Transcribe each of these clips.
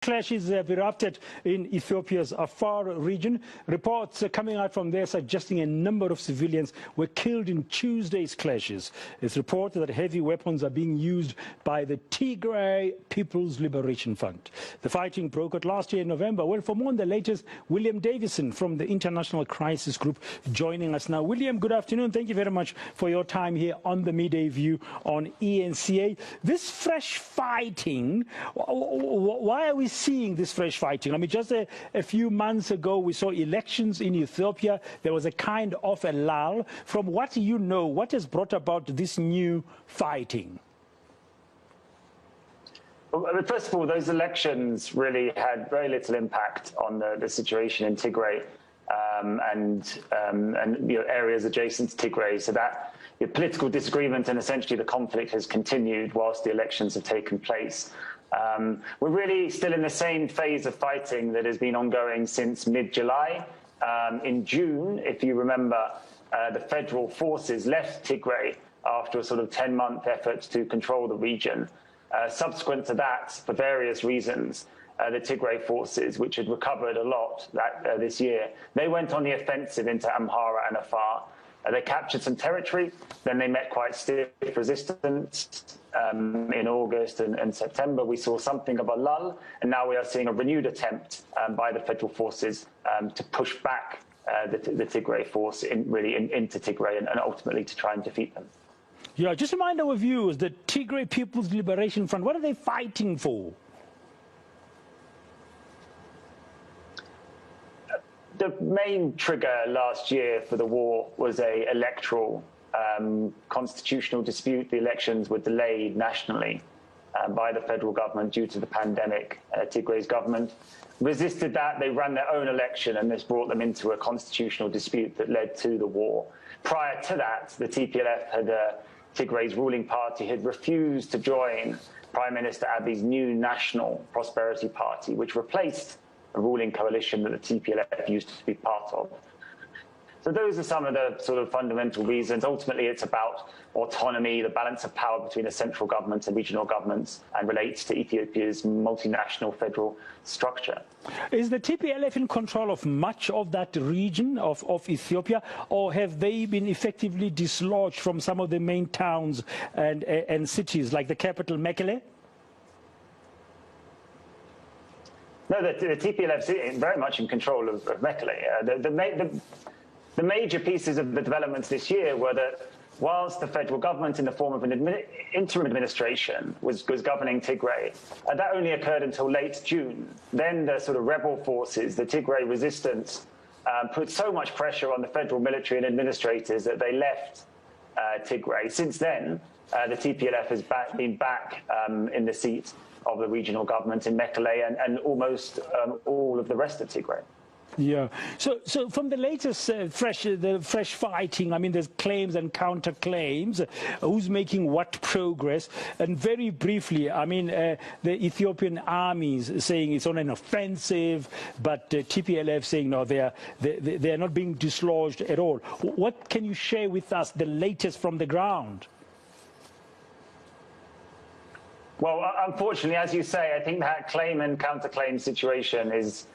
Clashes have erupted in Ethiopia's Afar region. Reports coming out from there suggesting a number of civilians were killed in Tuesday's clashes. It's reported that heavy weapons are being used by the Tigray People's Liberation Front. The fighting broke out last year in November. Well, for more on the latest, William Davison from the International Crisis Group joining us now. William, good afternoon. Thank you very much for your time here on the Midday View on ENCA. This fresh fighting, why are we seeing this fresh fighting? I mean, just a few months ago, we saw elections in Ethiopia. There was a kind of a lull. From what you know, what has brought about this new fighting? Well, first of all, those elections really had very little impact on the situation in Tigray and areas adjacent to Tigray. So that political disagreement and essentially the conflict has continued whilst the elections have taken place. We're really still in the same phase of fighting that has been ongoing since mid-July. In June, if you remember, the federal forces left Tigray after a sort of 10-month effort to control the region. Subsequent to that, for various reasons, the Tigray forces, which had recovered a lot this year, they went on the offensive into Amhara and Afar. They captured some territory, then they met quite stiff resistance. In August and September, we saw something of a lull, and now we are seeing a renewed attempt by the federal forces to push back the Tigray force into Tigray and ultimately to try and defeat them. Yeah, just remind our viewers, the Tigray People's Liberation Front, what are they fighting for? The main trigger last year for the war was an electoral constitutional dispute. The elections were delayed nationally by the federal government due to the pandemic. Tigray's government resisted that. They ran their own election, and this brought them into a constitutional dispute that led to the war. Prior to that, the TPLF, Tigray's ruling party, had refused to join Prime Minister Abiy's new National Prosperity Party, which replaced a ruling coalition that the TPLF used to be part of. So those are some of the sort of fundamental reasons. Ultimately, it's about autonomy, the balance of power between the central government and regional governments, and relates to Ethiopia's multinational federal structure. Is the TPLF in control of much of that region of Ethiopia, or have they been effectively dislodged from some of the main towns and cities, like the capital, Mekele? No, the TPLF is very much in control of Mekele. The major pieces of the developments this year were that whilst the federal government, in the form of an interim administration, was governing Tigray, that only occurred until late June. Then the sort of rebel forces, the Tigray resistance, put so much pressure on the federal military and administrators that they left Tigray. Since then, the TPLF has been back in the seat of the regional government in Mekele and almost all of the rest of Tigray. Yeah. So from the latest fresh fighting, I mean, there's claims and counterclaims. Who's making what progress? And very briefly, I mean, the Ethiopian armies saying it's on an offensive, but TPLF saying no, they are not being dislodged at all. What can you share with us, the latest from the ground? Well, unfortunately, as you say, I think that claim and counterclaim situation is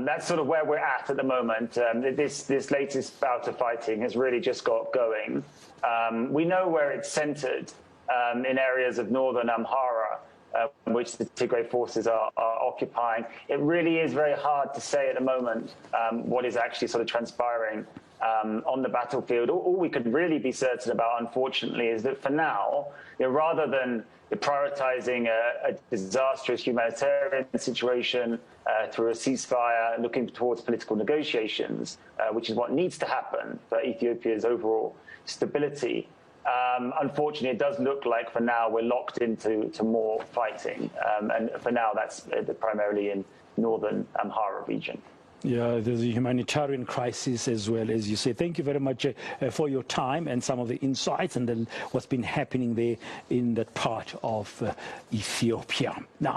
that's sort of where we're at the moment. This latest bout of fighting has really just got going. We know where it's centered in areas of northern Amhara, which the Tigray forces are occupying. It really is very hard to say at the moment what is actually sort of transpiring on the battlefield. All we could really be certain about, unfortunately, is that for now, rather than prioritizing a disastrous humanitarian situation through a ceasefire, looking towards political negotiations, which is what needs to happen for Ethiopia's overall stability. Unfortunately, it does look like for now we're locked into more fighting, and for now that's primarily in northern Amhara region. Yeah, there's a humanitarian crisis as well, as you say. Thank you very much for your time and some of the insights and what's been happening there in that part of Ethiopia. Now,